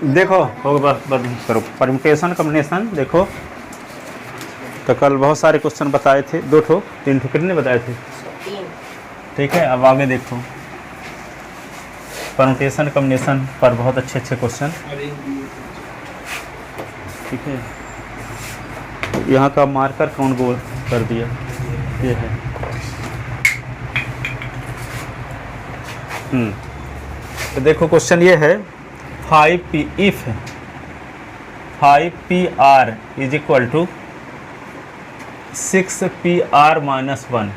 देखो हो करो परम्यूटेशन कम्बिनेशन देखो। तो कल बहुत सारे क्वेश्चन बताए थे, 2 ठो 3 ठो कितने बताए थे? 3। ठीक है, अब आगे देखो परम्यूटेशन कम्बिनेशन पर बहुत अच्छे अच्छे क्वेश्चन। ठीक है, यहाँ का मार्कर कौन गोल कर दिया? ये है। तो देखो क्वेश्चन ये है 5p if 5pr is equal to 6pr minus 1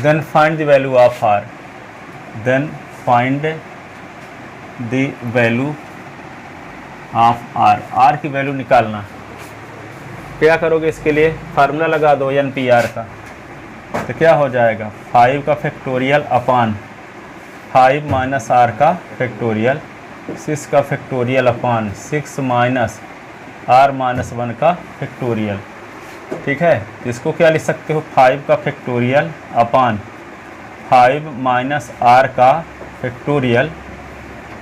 then find the value of r। Then find the value of r की वैल्यू निकालना। क्या करोगे इसके लिए? फार्मूला लगा दो NPR का। तो क्या हो जाएगा 5 का फैक्टोरियल अपान 5 माइनस r का फैक्टोरियल, 6 का फैक्टोरियल अपान 6 माइनस r माइनस 1 का फैक्टोरियल। ठीक है, इसको क्या लिख सकते हो? 5 का फैक्टोरियल अपान 5 माइनस r का फैक्टोरियल।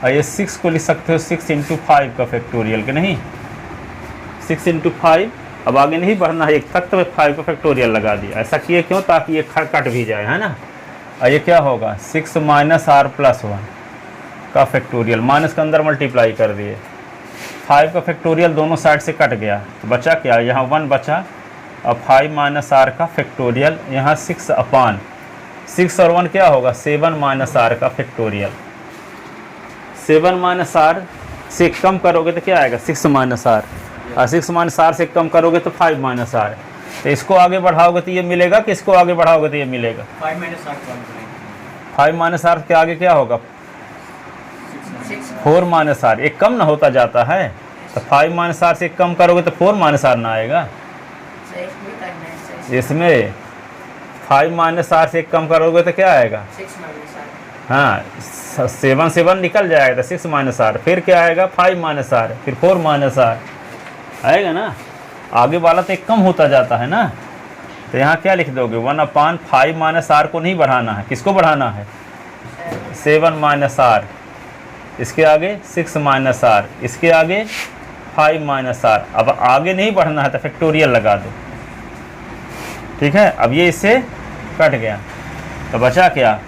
और ये 6 को लिख सकते हो 6 इंटू 5 का फैक्टोरियल के नहीं, 6 इंटू 5। अब आगे नहीं बढ़ना है, एक तक तो 5 का फैक्टोरियल लगा दिया। ऐसा किए क्यों? ताकि ये कट भी जाए, है ना। और ये क्या होगा 6 माइनस r प्लस 1 का फैक्टोरियल, माइनस के अंदर मल्टीप्लाई कर दिए। 5 का फैक्टोरियल दोनों साइड से कट गया, तो बचा क्या? यहाँ 1 बचा। अब 5 माइनस r का फैक्टोरियल, यहाँ 6 अपान 6 और 1 क्या होगा 7 माइनस r का फैक्टोरियल। 7 माइनस r से कम करोगे तो क्या आएगा 6 माइनस r, और 6 माइनस r से कम करोगे तो 5 माइनस r। तो इसको आगे बढ़ाओगे तो ये मिलेगा कि इसको आगे बढ़ाओगे तो ये मिलेगा? 5 माइनस r 5 माइनस r के आगे क्या होगा 4 माइनस r। एक कम ना होता जाता है, तो 5 माइनस r से कम करोगे तो 4 माइनस r ना आएगा इसमें। 5 माइनस r से कम करोगे तो क्या आएगा 6 माइनस r। हाँ 7 निकल जाएगा, 6 माइनस r, फिर क्या आएगा 5 माइनस r, फिर 4 माइनस r आएगा ना। आगे वाला तो एक कम होता जाता है ना। तो यहाँ क्या लिख दोगे 1 अपान 5 माइनस r को नहीं बढ़ाना है, किसको बढ़ाना है 7 माइनस r, इसके आगे 6 माइनस r, इसके आगे 5 माइनस r। अब आगे नहीं बढ़ना है तो फैक्टोरियल लगा दो। ठीक है, अब ये इससे कट गया तो बचा क्या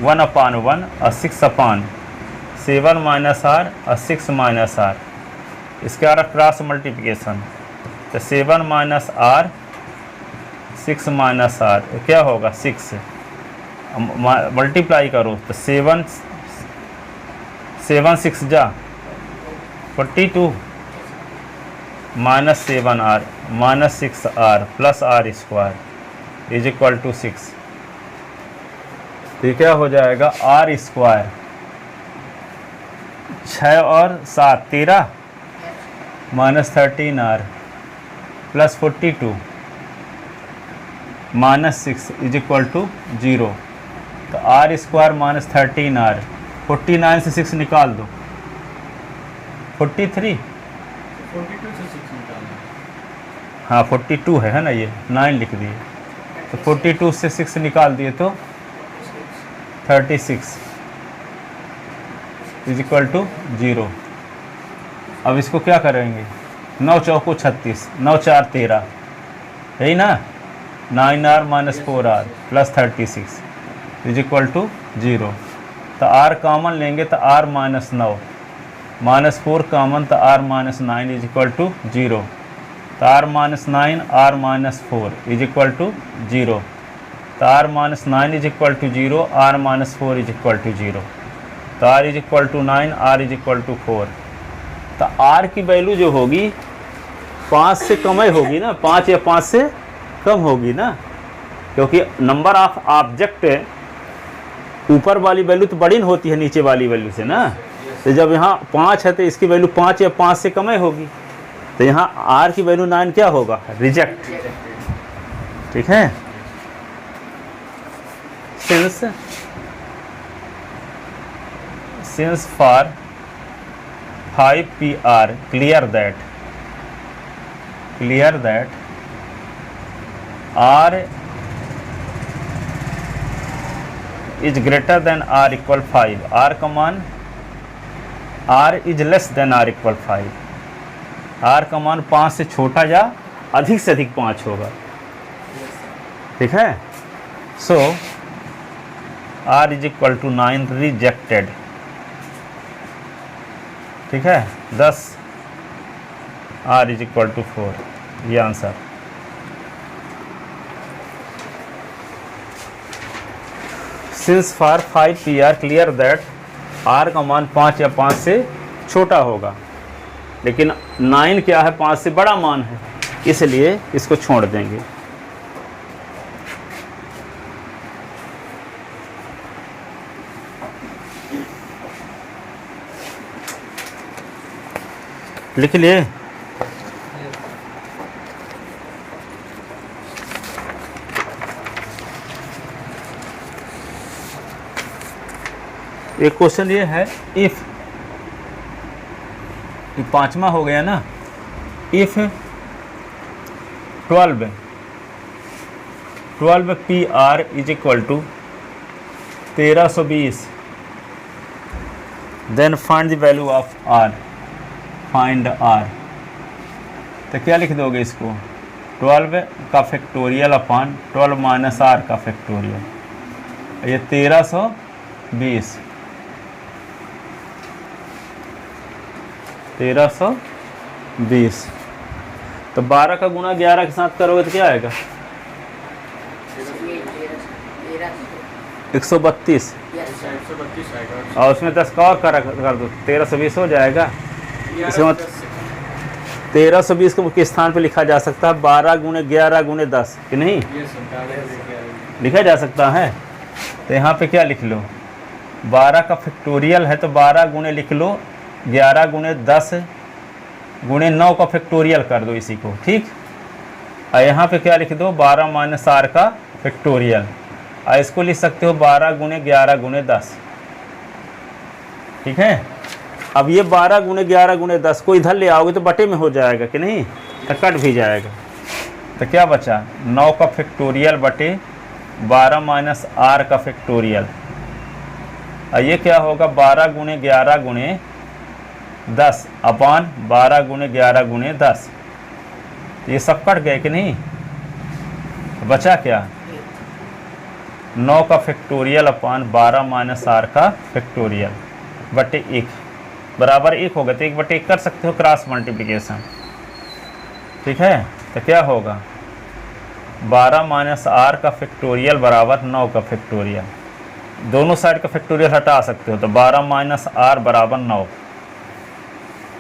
1 अपान 1 और 6 अपान 7 माइनस r और 6 माइनस r। इसके बाद क्रॉस मल्टीप्लिकेशन, तो 7 माइनस r 6 माइनस r क्या होगा 6। मल्टीप्लाई करो तो 7 6 जा 42 minus 7r minus 6r plus r square is equal to 6। तो क्या हो जाएगा r स्क्वायर 6 और 7 13 minus 13r plus 42 minus 6 is equal to 0। तो r स्क्वायर माइनस 13r, 49 से 6 निकाल दो 43। 42 से 6 निकालना। हाँ 42 है ना, ये 9 लिख दिए। तो 42 से 6 निकाल दिए तो 36 इज इक्वल टू 0। अब इसको क्या करेंगे 9 चौको 36, 9 4 13, यही ना। 9r minus 4r plus 36 is equal to 0। तो r कॉमन लेंगे तो r माइनस 9 माइनस 4 कॉमन तो r minus 9 is equal to 0। तो r minus 9 r minus 4 is equal to 0। तो r minus 9 is equal to 0, r minus 4 is equal to 0। तो r is equal to 9, r is equal to 4। तो r की value जो होगी 5 से कम ही होगी ना, 5 या 5 से कम होगी ना, क्योंकि नंबर ऑफ ऑब्जेक्ट ऊपर वाली वैल्यू तो बड़ी होती है नीचे वाली वैल्यू से ना। तो जब यहाँ 5 है तो इसकी वैल्यू 5 या 5 से कम ही होगी। तो यहाँ r की वैल्यू 9 क्या होगा रिजेक्ट। ठीक है, since for 5pr clear that r is greater than r equal 5, r का मान R is less than R equal 5, R का मान 5 से छोटा या अधिक से अधिक 5 होगा, ठीक है। So R is equal to 9 rejected, ठीक है। 10 आर इज इक्वल टू 4, ये answer. Since for 5 P R clear that R का मान 5 या 5 से छोटा होगा, लेकिन 9 क्या है, 5 से बड़ा मान है, इसलिए इसको छोड़ देंगे। लिख लिए। एक क्वेश्चन ये है, इफ, ये 5वां हो गया ना, if 12 P R is equal to 1320, then find the value of R, find R. तो क्या लिख दोगे इसको, 12 का फैक्टोरियल अपॉन 12 माइनस आर का फैक्टोरियल, ये 1320, 1320। तो 12 का गुणा 11 के साथ करोगे तो क्या आएगा, 132, 132 आएगा। और उसमें 10 का और कर दो, 1320 हो जाएगा। इसमें 1320 को किस स्थान पे लिखा जा सकता है, 12 गुणे 11 गुणे 10, कि नहीं लिखा जा सकता है। तो यहाँ पे क्या लिख लो, 12 का फैक्टोरियल है तो 12 गुणे लिख लो, 11 गुणे 10 गुणे 9 का फैक्टोरियल कर दो इसी को, ठीक। और यहाँ पे क्या लिख दो, 12 माइनस आर का फैक्टोरियल, और इसको लिख सकते हो 12 गुणे 11 गुणे 10, ठीक है। अब ये 12 गुणे 11 गुणे 10 को इधर ले आओगे तो बटे में हो जाएगा, कि नहीं, तो कट भी जाएगा। तो क्या बचा, 9 का फैक्टोरियल बटे 12 माइनस आर का फैक्टोरियल, और ये क्या होगा, 12 गुणे 11 गुणे 10 अपॉन 12 गुणे 11 गुणे 10, ये सब कट गए कि नहीं, बचा क्या, 9 का फैक्टोरियल अपॉन 12 माइनस आर का फैक्टोरियल बटे 1 बराबर 1 होगा। तो 1 बटे 1 कर सकते हो क्रॉस मल्टीप्लिकेशन, ठीक है। तो क्या होगा, 12 माइनस आर का फैक्टोरियल बराबर 9 का फैक्टोरियल, दोनों साइड का फैक्टोरियल हटा सकते हो, तो 12 माइनस आर बराबर 9,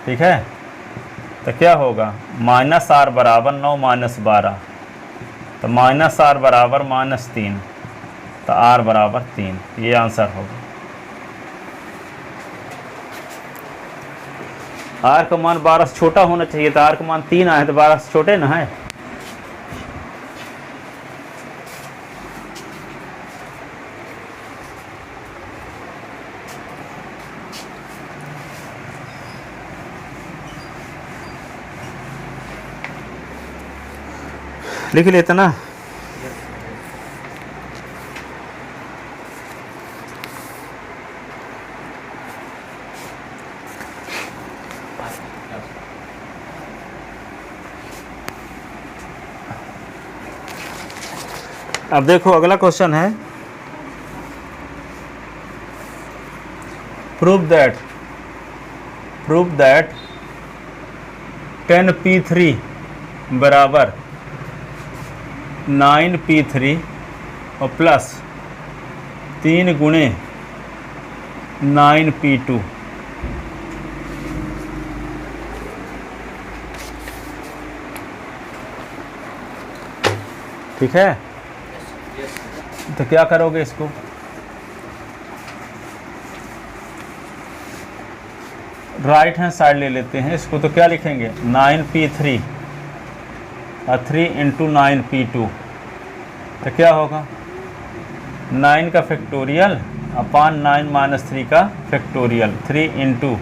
ठीक है। तो क्या होगा, माइनस आर बराबर 9 माइनस 12, तो माइनस आर बराबर -3, तो आर बराबर 3, ये आंसर होगा। आर का मान 12 से छोटा होना चाहिए, तो आर का मान 3 आया, तो 12 से छोटे ना है। लिख लेते ना, अब देखो अगला क्वेश्चन है, प्रूव दैट 10p3 बराबर 9p3 और प्लस 3 गुणे 9p2, ठीक है। तो क्या करोगे इसको, राइट हैंड साइड ले लेते हैं इसको, तो क्या लिखेंगे, 9p3 और 3 इंटू 9p2, तो क्या होगा, 9 का फैक्टोरियल अपान 9 माइनस 3 का फैक्टोरियल, 3 इंटू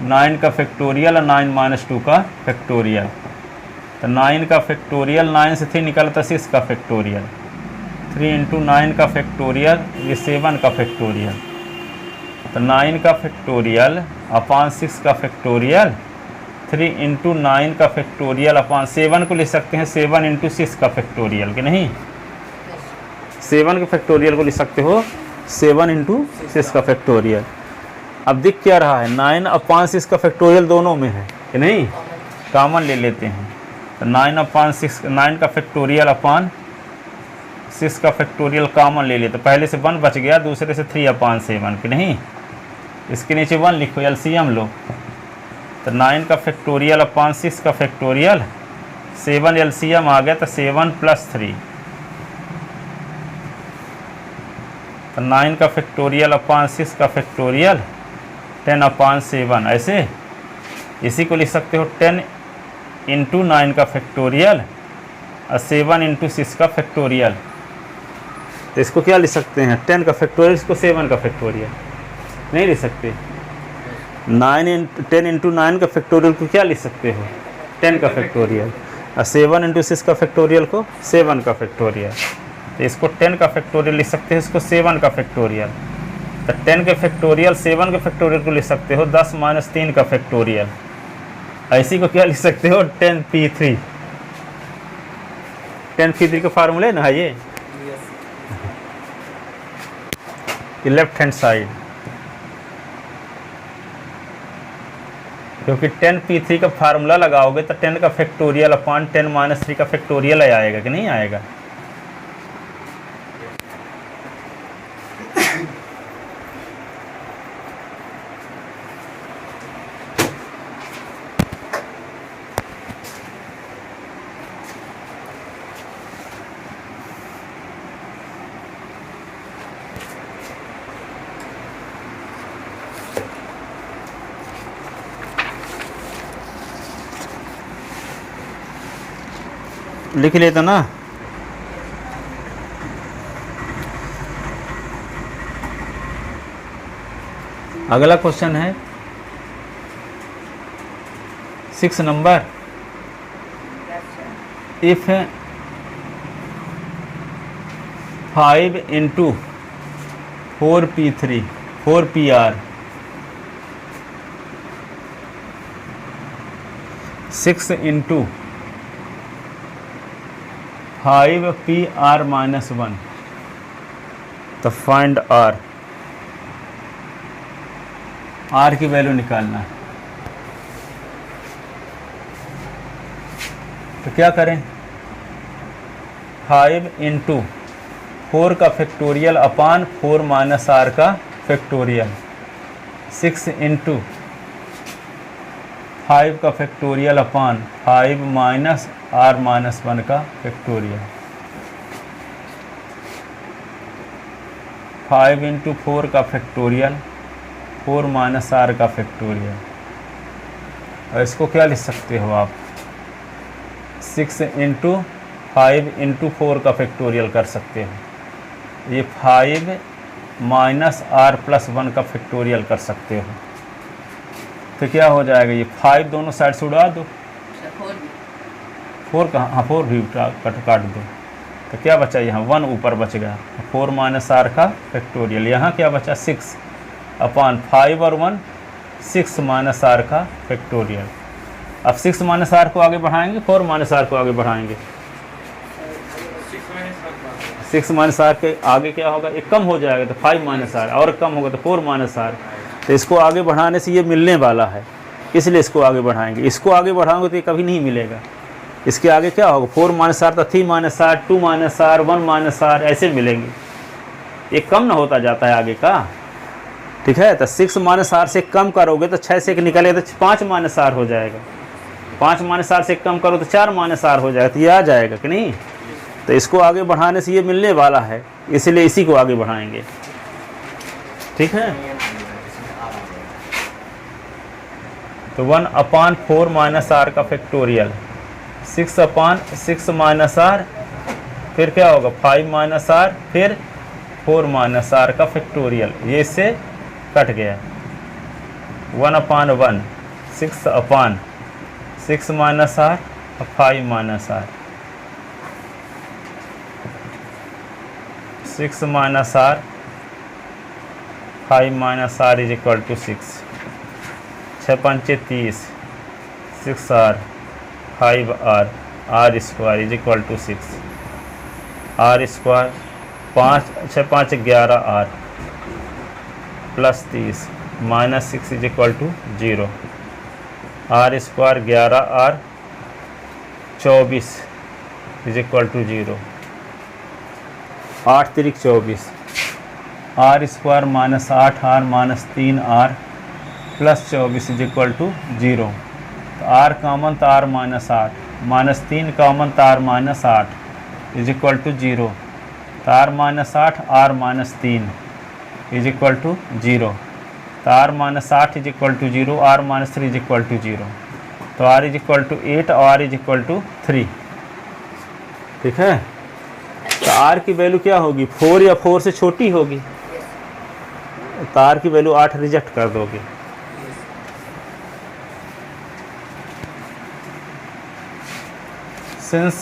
9 का फैक्टोरियल और 9 माइनस 2 का फैक्टोरियल, तो 9 का फैक्टोरियल, 9 से 3 निकला तो 6 का फैक्टोरियल, 3 इंटू 9 का फैक्टोरियल, ये 7 का फैक्टोरियल, तो 9 का फैक्टोरियल अपॉन 6 का फैक्टोरियल 3 इंटू 9 का फैक्टोरियल अपॉन 7 को लिख सकते हैं 7 इंटू 6 का फैक्टोरियल कि नहीं, 7 के फैक्टोरियल को लिख सकते हो 7 इंटू 6 का फैक्टोरियल। अब दिख क्या रहा है 9 अपॉन 6 का फैक्टोरियल दोनों में है कि नहीं, कॉमन ले लेते हैं तो 9 अपॉन 6 9 का फैक्टोरियल अपॉन 6 का फैक्टोरियल कॉमन ले लेते, पहले से 1 बच गया, दूसरे से 3 अपॉन 7 कि नहीं, इसके नीचे 1 लिखो, एलसीएम लो तो 9 का फैक्टोरियल अपॉन 6 का फैक्टोरियल 7 एलसीएम आ गया तो 7 प्लस 3 तो 9 का फैक्टोरियल अपॉन 6 का फैक्टोरियल 10 अपॉन 7, ऐसे इसी को लिख सकते हो 10 इंटू 9 का फैक्टोरियल और 7 इंटू 6 का फैक्टोरियल। तो इसको क्या लिख सकते हैं 10 का फैक्टोरियल, इसको 7 का फैक्टोरियल नहीं लिख सकते। 10 इंटू 9 का फैक्टोरियल को क्या लिख सकते हो 10 का फैक्टोरियल और 7 इंटू 6 का फैक्टोरियल को 7 का फैक्टोरियल। तो इसको 10 का फैक्टोरियल लिख सकते हैं, इसको 7 का फैक्टोरियल। तो 10 के फैक्टोरियल 7 के फैक्टोरियल को लिख सकते हो 10 माइनस 3 का फैक्टोरियल। ऐसी को क्या लिख सकते हो 10p3। 10p3 का फार्मूला है ना ये लेफ्ट हैंड साइड, क्योंकि 10p3 का फार्मूला लगाओगे तो 10 का फैक्टोरियल अपॉन 10 माइनस 3 का फैक्टोरियल आएगा कि नहीं आएगा। लिख लेते ना, अगला क्वेश्चन है 6 number. If 5 into 4p3 4pr 6 into 5pr minus 1 तो फाइंड r की वैल्यू निकालना है। तो क्या करें 5 इंटू 4 का फैक्टोरियल अपान 4 माइनस r का फैक्टोरियल 6 इंटू 5 का फैक्टोरियल अपान 5 माइनस r माइनस 1 का फैक्टोरियल 5 इंटू 4 का फैक्टोरियल 4 माइनस r का फैक्टोरियल। और इसको क्या लिख सकते हो आप 6 इंटू 5 इंटू 4 का फैक्टोरियल कर सकते हो। ये 5 माइनस r प्लस 1 का फैक्टोरियल कर सकते हो। तो क्या हो जाएगा ये 5 दोनों साइड से उड़ा दो, 4 कहाँ, हाँ 4 भी काट दो तो क्या बचा यहाँ 1 ऊपर बच गया 4 माइनस r का फैक्टोरियल। यहाँ क्या बचा 6 अपान 5 और 1 6 माइनस r का फैक्टोरियल। अब 6 माइनस r को आगे बढ़ाएंगे 4 माइनस r को आगे बढ़ाएंगे। 6 माइनस r के आगे क्या होगा एक कम हो जाएगा तो 5 माइनस r और कम होगा तो 4 माइनस r। तो इसको आगे बढ़ाने से ये मिलने वाला है, इसलिए इसको आगे बढ़ाएंगे। इसको आगे बढ़ाओगे तो ये कभी नहीं मिलेगा। इसके आगे क्या होगा 4 माइनस r तो 3 minus r 2 minus r 1 minus r ऐसे मिलेंगे। ये कम ना होता जाता है आगे का, ठीक है। तो 6 माइनस r से कम करोगे तो 6 से एक निकलेगा तो 5 माइनस r हो जाएगा। 5 माइनस r से कम करो तो 4 माइनस r हो जाएगा। तो ये आ जाएगा कि नहीं। तो इसको आगे बढ़ाने से ये मिलने वाला है, इसलिए इसी को आगे बढ़ाएंगे, ठीक है। तो 1 अपान 4 माइनस r का फैक्टोरियल 6 अपान 6 माइनस r, फिर क्या होगा 5 माइनस r, फिर 4 माइनस r का फैक्टोरियल। ये इससे कट गया 1 अपान 1 6 अपान 6 माइनस r और 5 minus r 6 minus r 5 minus r is equal to 6। 6 पंचे 30, 6R, 5R, R square is equal to 6, R square 5 6 5 11R plus 30 minus 6 is equal to 0, R square 11R 24 is equal to 0, 8 तिरिक 24, R square minus 8R minus 3R plus 24 is equal to 0, तो R common तो R minus 8, minus 3 common तो R minus 8 is equal to 0, तो R minus 8 R minus 3 is equal to 0, तो R minus 8 is equal to 0, R minus 3 is equal to 0, तो R is equal to 8 और R is equal to 3। ठीक है, तो R की value क्या होगी, 4 या 4 से छोटी होगी, तो R की वैल्यू 8 रिजेक्ट कर दोगे। Since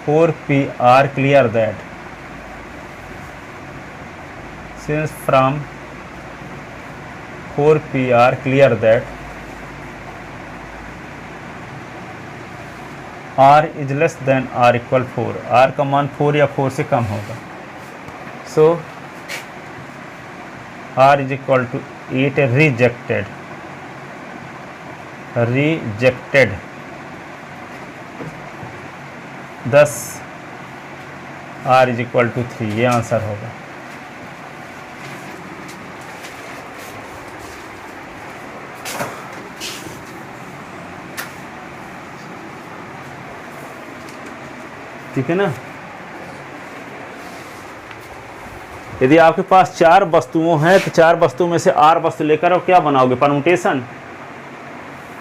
4P are clear that, since from 4P are clear that R is less than R equal 4, R का मान 4 या 4 से कम होगा, so R is equal to 8 rejected, thus R is equal to 3, ये answer होगा। ठीक है ना, यदि आपके पास 4 वस्तुओं हैं तो 4 वस्तुओं में से R वस्तु लेकर और क्या बनाओगे, परमुटेशन,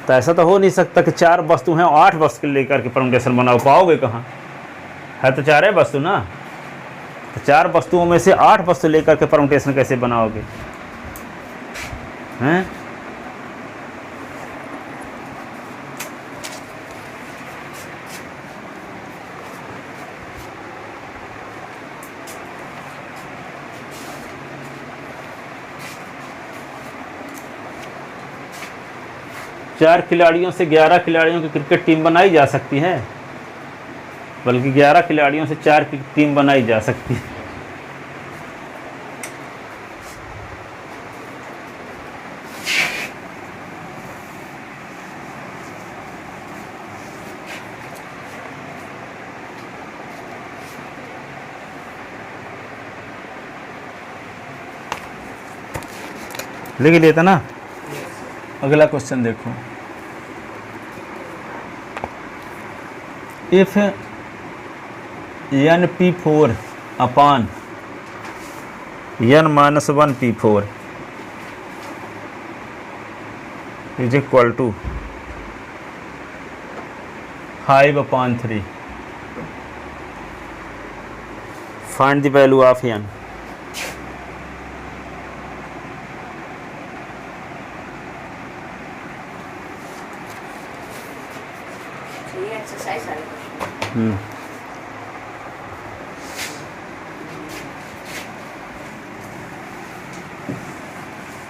तो ऐसा तो हो नहीं सकता कि 4 वस्तु हैं और 8 वस्तु लेकर के परमुटेशन बनाओ, पाओगे कहाँ, है तो 4 है वस्तु ना, तो 4 वस्तुओं में से 8 वस्तु लेकर के परमुटेशन कैसे बनाओगे, हैं? चार खिलाड़ियों से 11 खिलाड़ियों की क्रिकेट टीम बनाई जा सकती है, बल्कि 11 खिलाड़ियों से 4 की टीम बनाई जा सकती है। लिख लेता ना। अगला क्वेश्चन देखो, if NP4 upon N-1P4 is equal to 5/3, find the value of N।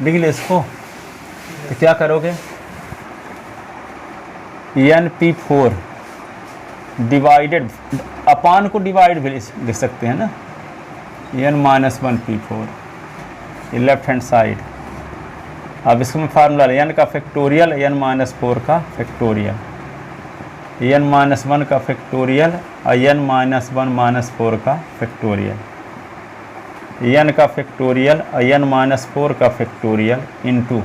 लिख ले इसको, तो क्या करोगे, NP4 डिवाइडेड, अपान को डिवाइड भी लिख सकते हैं ना, N-1P4, ये लेफ्ट हैंड साइड। अब इसमें फार्मूला N का फैक्टोरियल, N-4 का फैक्टोरियल, N-1 का फैक्टोरियल और N-1 का फैक्टोरियल, N का फैक्टोरियल और N-4 का फैक्टोरियल इंटू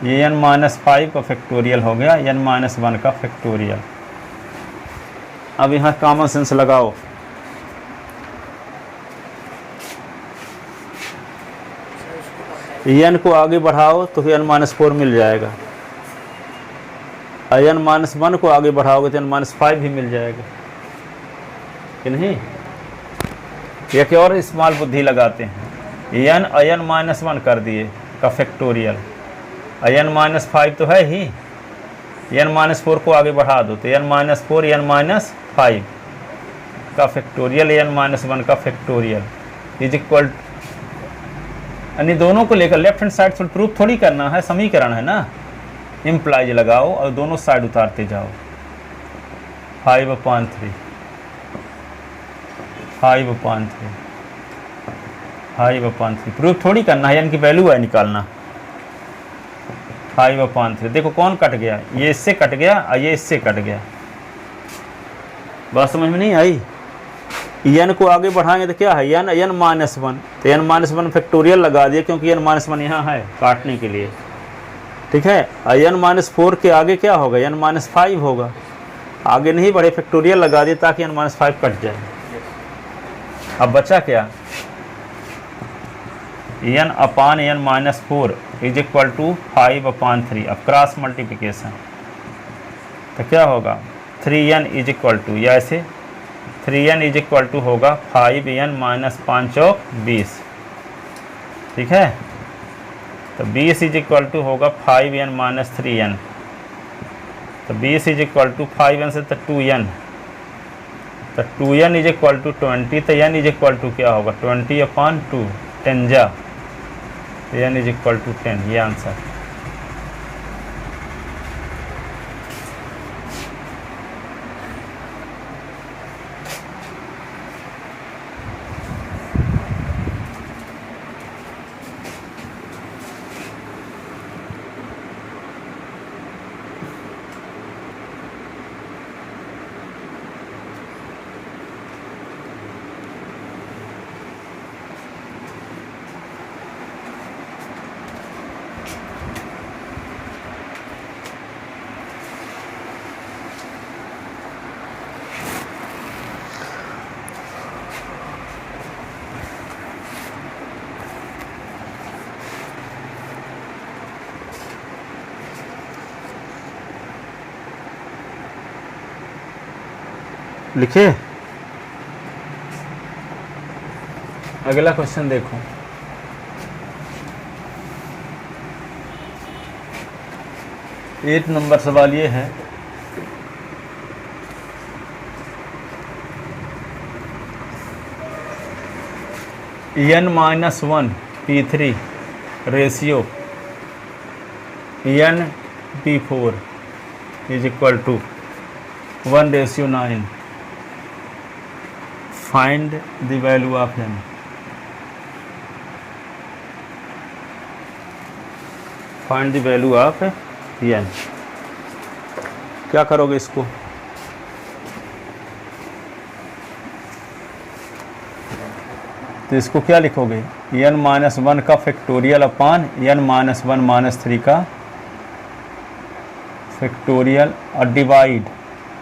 N-5 का फैक्टोरियल हो गया N-1 का फैक्टोरियल। अब यहाँ कॉमन सेंस लगाओ, N को आगे बढ़ाओ तो N-4 मिल जाएगा, N-1 को आगे बढ़ाओगे तो N-5 भी मिल जाएगा कि नहीं। एक और स्मॉल बुद्धि लगाते हैं, N-1 कर दिए का फैक्टोरियल, N-5 तो है ही, N-4 को आगे बढ़ा दो तो N-4 N-5 का फैक्टोरियल, N-1 का फैक्टोरियल इज इक्वल, यानी दोनों को लेकर लेफ्ट हैंड साइड से प्रूफ थोड़ी करना है, समीकरण है ना, इम्प्लाइज लगाओ और दोनों साइड उतारते जाओ। 5/3 5/3 5/3 प्रूफ थोड़ी करना है, यानी कि वैल्यू है निकालना। 5/3 देखो कौन कट गया, ये इससे कट गया और ये इससे कट गया। बात समझ में नहीं आई? n को आगे बढ़ाएंगे तो क्या है, n -1, तो n-1 फैक्टोरियल लगा दिया क्योंकि n-1 यहाँ है काटने के लिए, ठीक है। n-4 के आगे क्या होगा, n-5 होगा, आगे नहीं बढ़े फैक्टोरियल लगा दिया ताकि n-5 कट जाए। अब बचा क्या, n/n-4 इज इक्वल टू 5/3। अब क्रॉस मल्टीप्लिकेशन तो क्या होगा, 3n इज इक्वल टू, या ऐसे 3n इज इक्वल टू होगा 5n - 5 × 20, ठीक है। तो 20 इज इक्वल टू होगा 5n - 3n, तो 20 इज इक्वल टू 5n से तो 2n, तो 2n इज इक्वल टू 20, तो n इज इक्वल टू क्या होगा 20/2, 10 जा, तो n इज इक्वल टू 10, ये आंसर। लिखे, अगला क्वेश्चन देखो। एट नंबर सवाल ये है, n-1 P3 ratio n/P4 is equal to 1:9। Find the value of n। Find the value of n। क्या करोगे इसको, तो इसको क्या लिखोगे, n-1 का फैक्टोरियल अपान n-1 - 3 का फैक्टोरियल और डिवाइड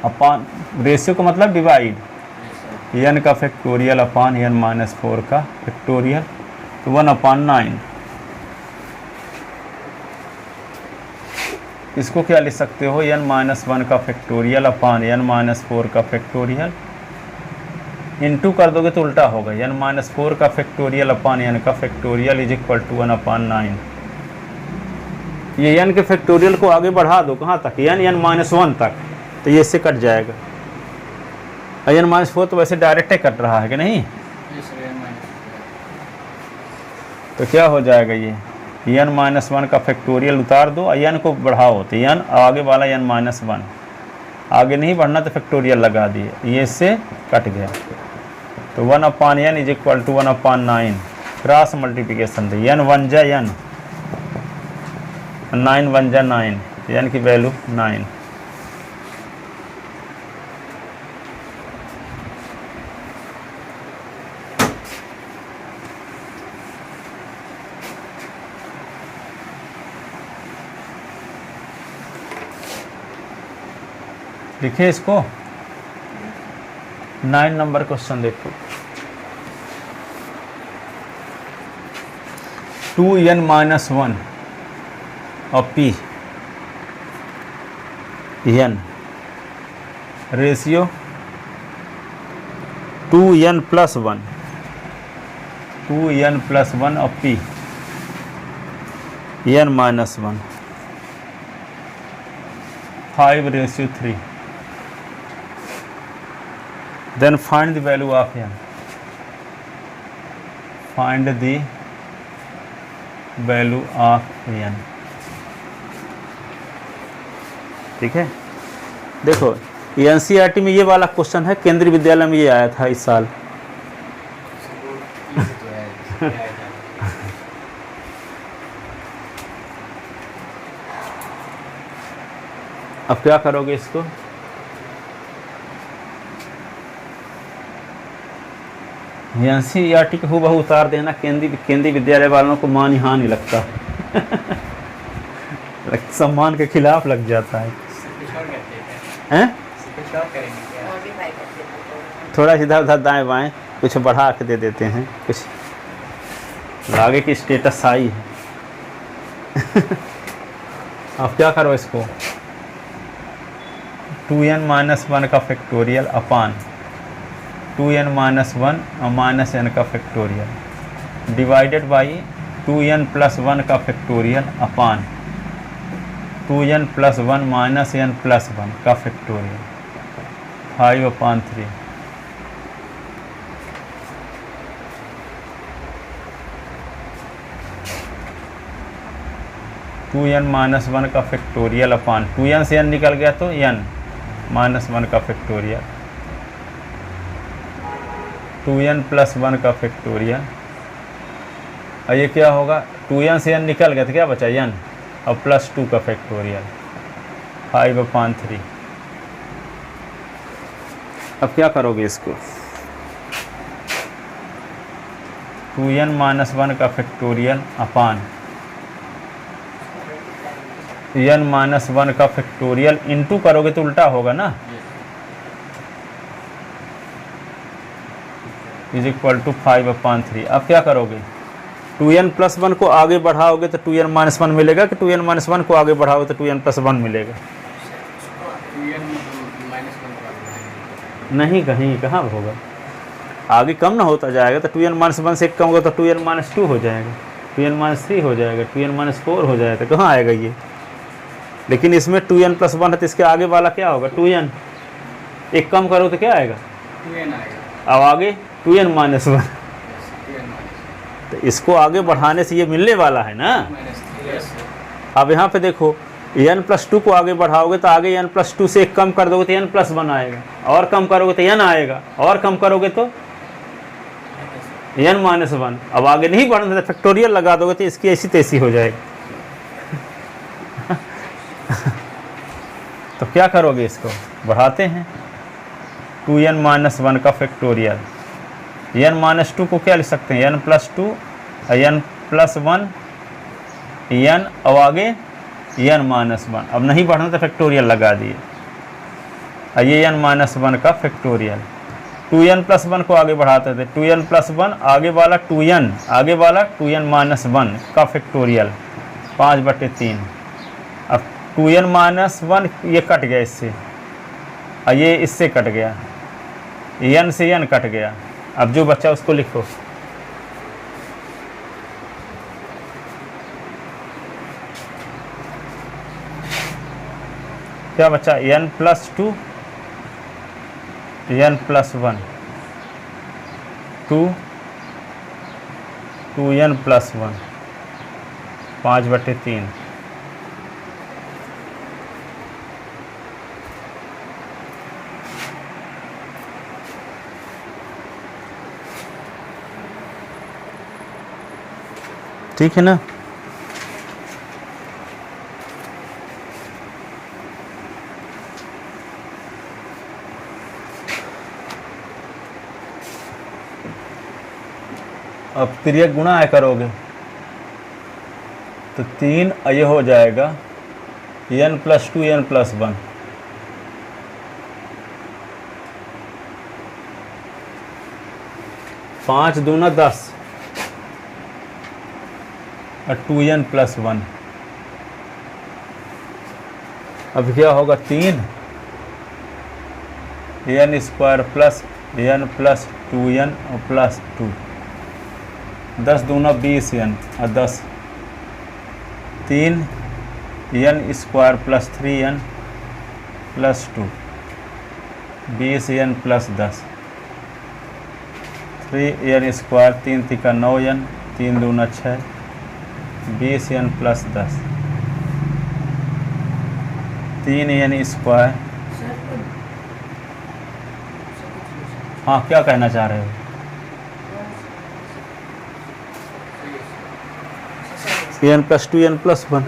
अपान, रेशियो का मतलब डिवाइड, n का फैक्टोरियल अपान n-4 का फैक्टोरियल, तो 1/9। इसको क्या लिख सकते हो, n-1 का फैक्टोरियल अपान n-4 का फैक्टोरियल, इनटू कर दोगे तो उल्टा होगा, n-4 का फैक्टोरियल अपान n का फैक्टोरियल इज इक्वल टू 1/9। ये n के फैक्टोरियल को आगे बढ़ा दो कहाँ तक, n-1 तक, तो ये इससे कट जाएगा। n-4 तो वैसे डायरेक्ट ही कट रहा है कि नहीं, तो क्या हो जाएगा, ये n-1 का फैक्टोरियल उतार दो, n को बढ़ाओ तो n आगे वाला n-1, आगे नहीं बढ़ना तो फैक्टोरियल लगा दिए, ये इससे कट गया, तो 1/n is equal to 1/9। Cross multiplication तो n 1 जा n, 9 1 जा 9, n की वैल्यू 9। लिखे इसको। 9 नंबर क्वेश्चन देखो, 2n - 1 और p n ratio 2n + 1, 2n + 1 और p n-1, 5:3। Then find the value of n। Find the value of N. ठीक है, देखो एनसीईआरटी में ये वाला क्वेश्चन है, केंद्रीय विद्यालय में ये आया था इस साल। अब क्या करोगे इसको, एनसीईआरटी को हूबहू उतार देना, केंद्रीय विद्यालय वालों को मान यहाँ नहीं लगता सम्मान के खिलाफ लग जाता है। हैं? थोड़ा इधर उधर दाएं बाएं कुछ बढ़ा के दे देते हैं, कुछ आगे की स्टेटस आई है अब क्या करो इसको, 2n माइनस 1 का फैक्टोरियल अपान 2n माइनस 1 और माइनस n का factorial divided by 2n plus 1 का फैक्टोरियल अपान 2n plus 1 minus n plus 1 का फैक्टोरियल 5/3। टू एन माइनस 1 का फैक्टोरियल अपान 2n से n निकल गया तो n माइनस 1 का फैक्टोरियल 2n प्लस 1 का फैक्टोरियल, और ये क्या होगा, 2n से n निकल गया तो क्या बचा n और प्लस 2 का फैक्टोरियल 5/3। अब क्या करोगे इसको, 2n माइनस 1 का फैक्टोरियल अपान n माइनस 1 का फैक्टोरियल इंटू करोगे तो उल्टा होगा ना, इज इक्वल टू 5/3। अब क्या करोगे, 2n प्लस 1 को आगे बढ़ाओगे तो 2n माइनस 1 मिलेगा, कि 2n माइनस 1 को आगे बढ़ाओगे तो 2n प्लस 1 मिलेगा? नहीं, कहीं कहाँ होगा, आगे कम ना होता जाएगा, तो 2n माइनस 1 से कम होगा तो 2n माइनस 2 हो जाएगा, 2n माइनस 3 हो जाएगा, 2n माइनस 4 हो जाएगा, तो कहाँ आएगा ये। लेकिन इसमें 2n प्लस 1 है तो इसके आगे वाला क्या होगा, 2n, एक कम करो तो क्या आएगा, 2n आएगा, अब आगे 2n माइनस 1, तो इसको आगे बढ़ाने से ये मिलने वाला है ना। अब यहाँ पे देखो n प्लस 2 को आगे बढ़ाओगे तो आगे n प्लस 2 से एक कम कर दोगे तो n प्लस 1 आएगा, और कम करोगे तो n आएगा, और कम करोगे तो n माइनस 1। अब आगे नहीं बढ़ना तो फैक्टोरियल लगा दोगे तो इसकी ऐसी तैसी हो जाएगी तो क्या करोगे, इसको बढ़ाते हैं, 2n माइनस 1 का फैक्टोरियल, n माइनस 2 को क्या लिख सकते हैं, n plus 2 n plus 1 n और आगे n माइनस 1। अब नहीं बढ़ना तो फैक्टोरियल लगा दिए, और ये n माइनस 1 का फैक्टोरियल, 2n प्लस 1 को आगे बढ़ाते थे, 2n प्लस 1 आगे वाला 2n, आगे वाला 2n माइनस 1 का फैक्टोरियल 5/3। अब 2n माइनस 1 ये कट गया इससे, और ये इससे कट गया, n से n कट गया, अब जो बच्चा उसको लिखो, क्या बच्चा, n plus 2 n plus 1 2n plus 1 5/3। ठीक है ना। अब तिर्यक गुणा है करोगे तो 3 ये हो जाएगा n प्लस 2 n प्लस 1, 5 दूना 10 और 2n प्लस 1। अब क्या होगा, 3 n square plus n plus 2n और प्लस 2, 10 दूना 20 n और 10, 3 n square plus 3n plus 2, 20 n plus 10, 3n square 3 तिका 9n 3 दूना 6 20n प्लस 10 3n स्क्वायर। हाँ क्या कहना चाह रहे हो? n प्लस 2n प्लस 1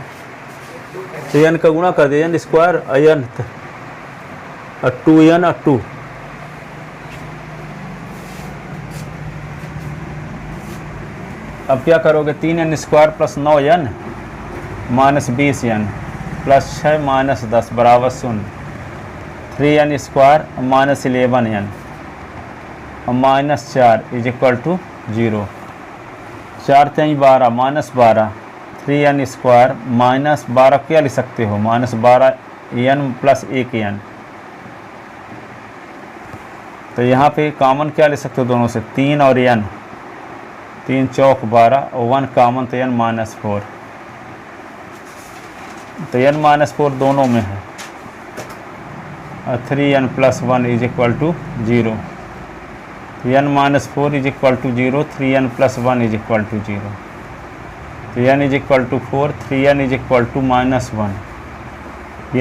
तो n का गुणा कर दिया n स्क्वायर n और 2n और 2 अब क्या करोगे 3n square plus 9n minus 20n plus 6 minus 10 बराबर 0 3n स्क्वायर माइनस 11n और minus 4 is equal to 0 4 3 12 minus 12 3n square minus 12 क्या लिख सकते हो माइनस 12 n प्लस 1n। तो यहाँ पे कॉमन क्या ले सकते हो दोनों से 3 और n 3 चौक 12 और 1 कॉमन तो n माइनस 4 तो n माइनस 4 दोनों में है और 3n plus 1 is equal to 0 n minus 4 is equal to 0 3n plus 1 is equal to 0 तो n is equal to 4 3n is equal to minus 1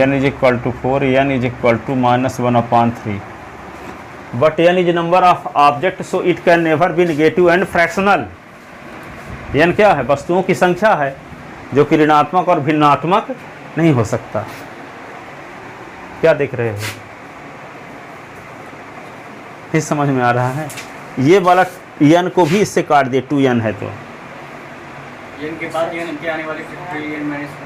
n is equal to 4 n is equal to minus 1/3 but n is number of object so it can never be negative and fractional. n क्या है वस्तुओं की संख्या है जो कि ऋणात्मक और भिन्नात्मक नहीं हो सकता। क्या देख रहे हो इस समझ में आ रहा है? ये वाला n को भी इससे काट दिए 2n है तो n के बाद n के आने वाले factorial n minus 1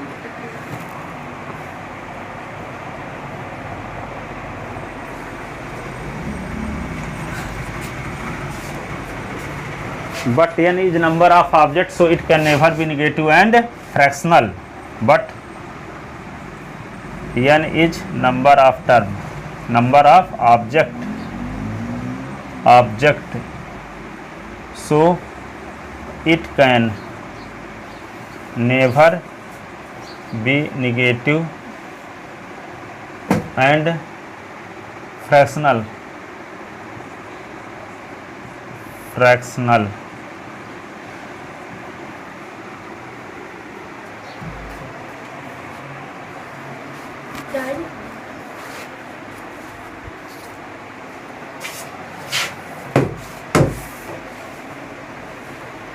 but n is number of objects so it can never be negative and fractional but n is number of term number of object so it can never be negative and fractional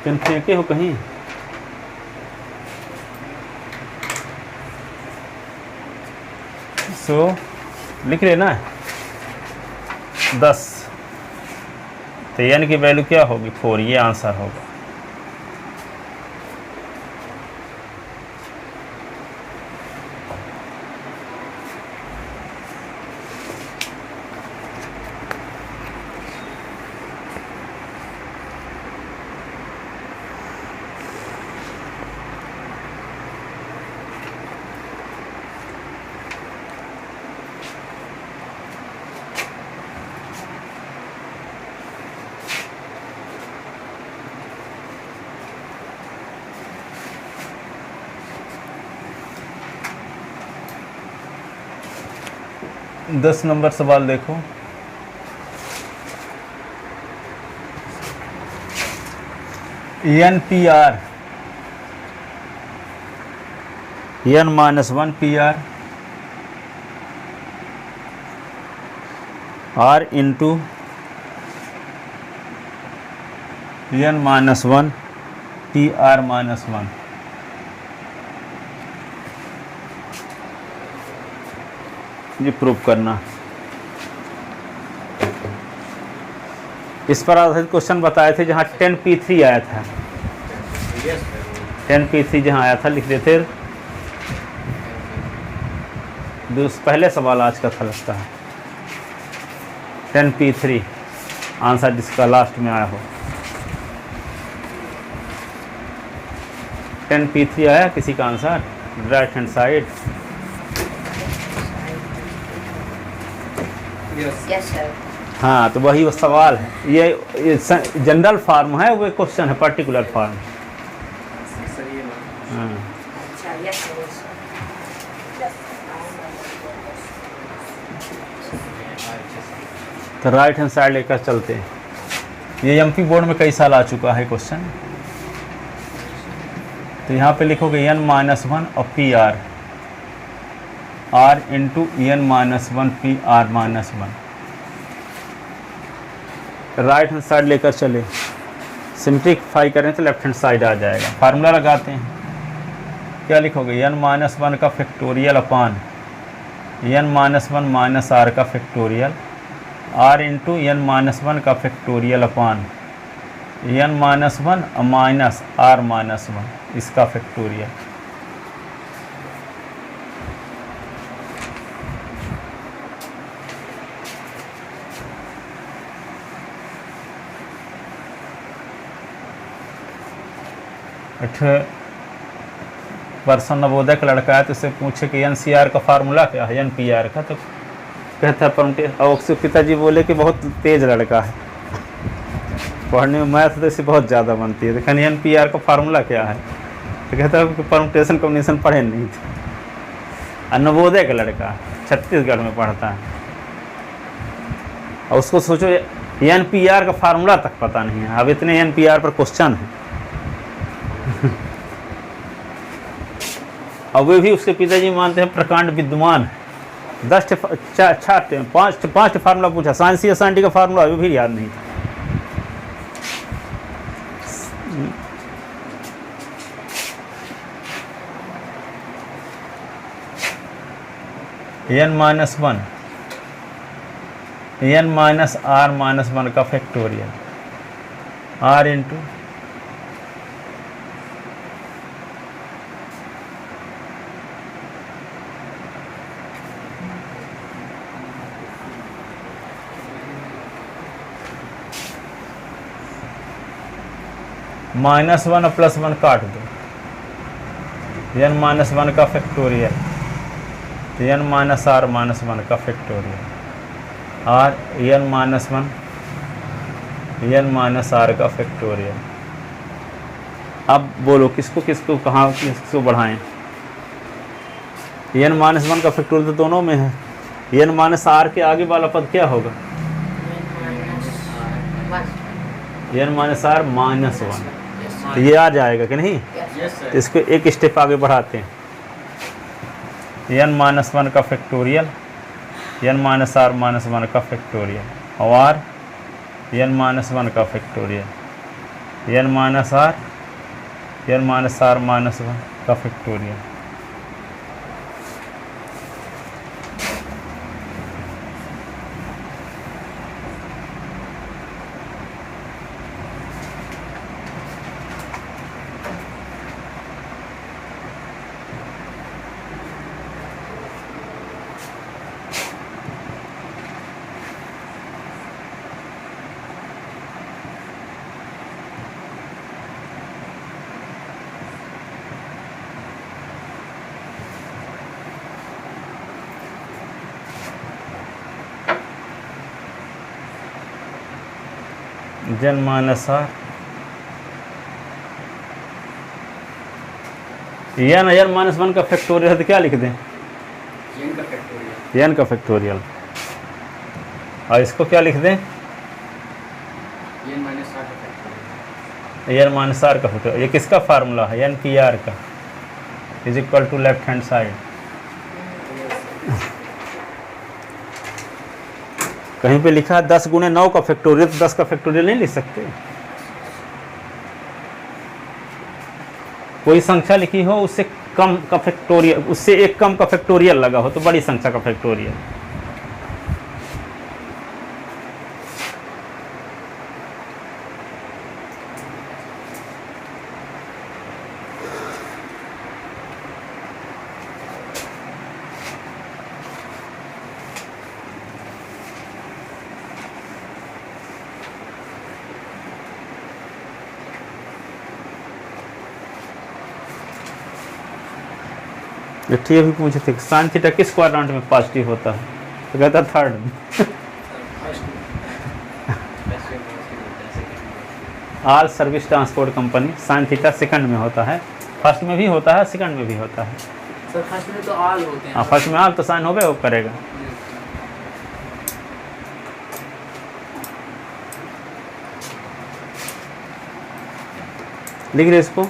तुम फेंके हो कहीं? सो लिख लेना है 10 तो n की value क्या होगी 4 ये आंसर होगा। दस नंबर सवाल देखो NPR n minus 1 PR R into n minus 1 PR minus 1 ये प्रूव करना। इस पर आधारित क्वेश्चन बताए थे जहाँ 10P3 आया था 10P3 जहाँ आया था लिख देते पहले सवाल आज का था लगता है 10P3 आंसर जिसका लास्ट में आया हो 10P3 आया किसी का answer right hand side yes sir. हाँ तो वही वो सवाल है ये जनरल फॉर्म है वो क्वेश्चन है पर्टिकुलर फॉर्म। हाँ अच्छा यस सर। तो राइट हैंड साइड लेकर चलते हैं ये एमपी बोर्ड में कई साल आ चुका है क्वेश्चन। तो यहाँ पे लिखोगे n-1 और P R, R into n-1 P R -1। Right hand side लेकर चले, सिंप्लीफाई करें तो लेफ्ट हैंड साइड आ जाएगा। फार्मूला लगाते हैं, क्या लिखोगे n-1 का factorial upon n-1 minus R का फैक्टोरियल, आर इंटू n-1 का factorial upon n-1 minus are -1 इसका फैक्टोरियल। परसों नवोदय का लड़का है तो उससे पूछे कि NCR का फार्मूला क्या है, NPR का, तो कहता है और उसके पिताजी बोले कि बहुत तेज लड़का है पढ़ने में, मैथ तो इससे बहुत ज़्यादा बनती है। तो कहने NPR का फार्मूला क्या है, तो कहता है कि परम्यूटेशन कॉम्बिनेशन पढ़े नहीं थे। और नवोदय का लड़का छत्तीसगढ़ में पढ़ता है और उसको सोचो NPR का फार्मूला तक पता नहीं है। अब इतने NPR पर क्वेश्चन है और वे भी उसके पिताजी मानते हैं प्रकांड विद्वान है। 5 फार्मूला पूछा, साइंस या साइंटी का फार्मूला वो भी याद नहीं था। n-1 n-r-1 का फैक्टोरियल, r इंटू -1 और +1 काट दो, n-1 का फैक्टोरियल, n-r-1 का फैक्टोरियल, r n-r का फैक्टोरियल। अब बोलो किसको किसको कहाँ किसको बढ़ाएं। n-1 का फैक्टोरियल तो दोनों में है, n-r के आगे वाला पद क्या होगा, n-r -1, तो ये आ जाएगा कि नहीं। Yes sir. तो इसको एक स्टेप आगे बढ़ाते हैं, n-1 का फैक्टोरियल, n-r-1 का फैक्टोरियल और n-1 का फैक्टोरियल, n-r-1 का फैक्टोरियल। n-r n-1 का फैक्टोरियल है तो क्या लिख दें, n का फैक्टोरियल, n का फैक्टोरियल, और इसको क्या लिख दें, n -r का फैक्टोरियल। n-r का फैक्टोरियल। ये किसका फार्मूला है, NPR का, is equal to left hand side. कहीं पे लिखा है 10 × 9 का फैक्टोरियल, तो 10 का फैक्टोरियल नहीं लिख सकते। कोई संख्या लिखी हो उससे कम का फैक्टोरियल, उससे एक कम का फैक्टोरियल लगा हो तो बड़ी संख्या का फैक्टोरियल। ठीक भी पूछे थे साइन थीटा किस क्वाड्रेंट में पॉजिटिव होता है, तो कहता थर्ड में। All service transport company sine theta second में होता है, फर्स्ट में भी होता है सेकंड में भी होता है। सर फर्स्ट में तो ऑल होते हैं। हाँ फर्स्ट में ऑल तो साइन होगा वो करेगा। लिख रहे इसको।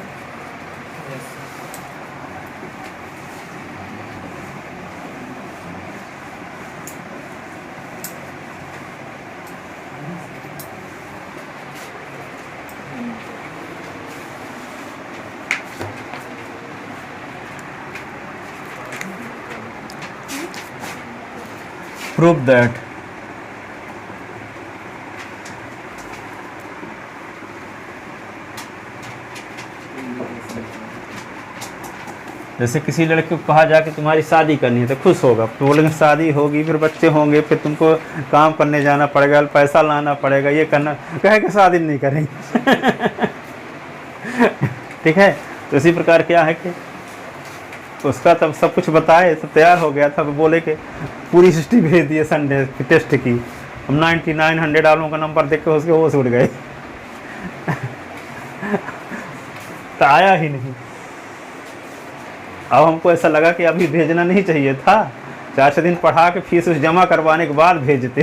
Prove that जैसे किसी लड़के को कहा जाए कि तुम्हारी शादी करनी है तो खुश होगा, तो बोलेंगे शादी होगी, फिर बच्चे होंगे, फिर तुमको काम करने जाना पड़ेगा, पैसा लाना पड़ेगा, ये करना, कहे कि शादी नहीं करेंगे। ठीक है, तो इसी प्रकार क्या है कि उसका तब सब कुछ बताए तो तैयार हो गया था, बोले कि पूरी हिस्ट्री भेज दिए संडे की टेस्ट की। हम 99 आलू का नंबर देख के उसके होश उड़ गए। तो आया ही नहीं। अब हमको ऐसा लगा कि अभी भेजना नहीं चाहिए था, 4-6 दिन पढ़ा के फीस उस जमा करवाने के बाद भेजते।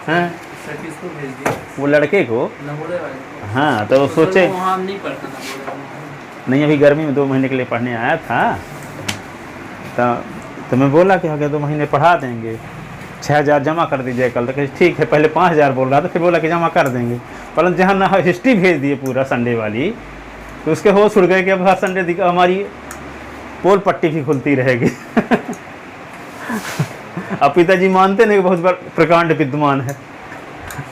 हाँ, किसको भेज दिया? वो लड़के को। नवोदय वाले। हाँ, तो वो सोचे वहाँ नहीं पढ़ता नवोदय। नहीं, अभी गर्मी में 2 महीने के लिए पढ़ने आया था, तो मैं बोला कि अगर 2 महीने पढ़ा देंगे, 6,000 जमा कर दीजिए कल। तो कहे ठीक है, पहले 5,000 बोल रहा था, फिर बोला कि जमा कर देंगे। परंतु जहाँ ना हिस्ट्री भेज दिए पूरा संडे वाली, तो उसके होश उड़ गए कि अब हर संडे हमारी पोल पट्टी भी खुलती रहेगी। अब पिताजी मानते नहीं, बहुत बड़ा प्रकांड विद्यमान है,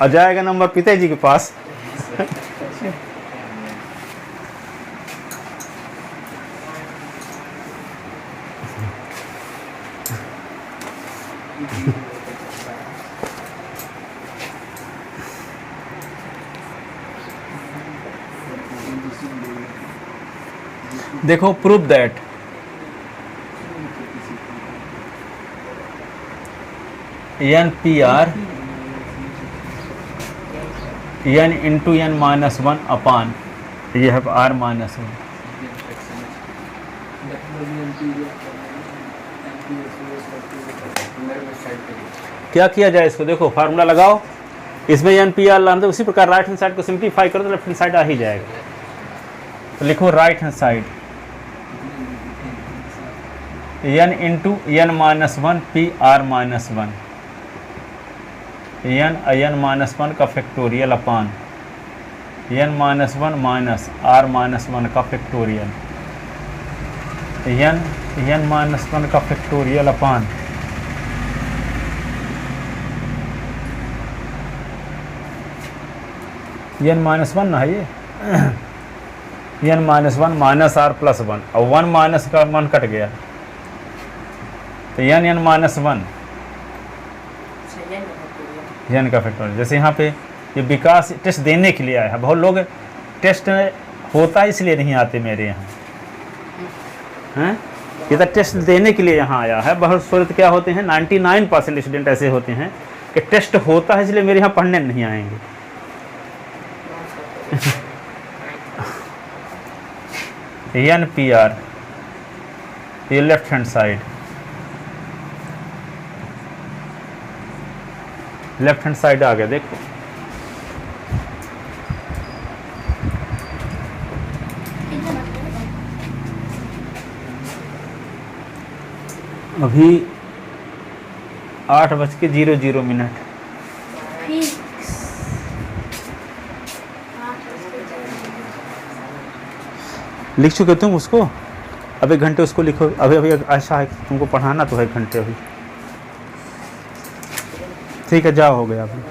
और जाएगा नंबर पिताजी के पास। देखो, prove that NPR n into n-1 अपान ये है r-1। क्या किया जाए इसको? देखो फार्मूला लगाओ, इसमें NPR लाना, तो उसी प्रकार राइट हैंड साइड को सिंप्लीफाई करो तो लेफ्ट हैंड साइड आ ही जाएगा। तो लिखो right hand side n into n-1 PR-1 n-1 का factorial upon n-1 minus r-1 का फैक्टोरियल n-1 का फैक्टोरियल अपान n-1 ना है ये। n-1 माइनस r प्लस 1, और 1 माइनस का 1 कट गया, तो n-1 n का फैक्टोरियल। जैसे यहाँ पे ये विकास टेस्ट देने के लिए आया है, बहुत लोग टेस्ट होता है इसलिए नहीं आते मेरे यहाँ हैं, ये तो टेस्ट देने के लिए यहाँ आया है। बहुत सूरत क्या होते हैं, 99% स्टूडेंट ऐसे होते हैं कि टेस्ट होता है इसलिए मेरे यहाँ पढ़ने नहीं आएंगे। NPR ये left hand side, left hand side आ गया। देखो अभी 8:00 लिख चुके तुम उसको? अब 1 घंटे उसको लिखो। अभी ऐसा है कि तुमको पढ़ाना तो है 1 घंटे अभी। ठीक है, जाओ, हो गया अभी।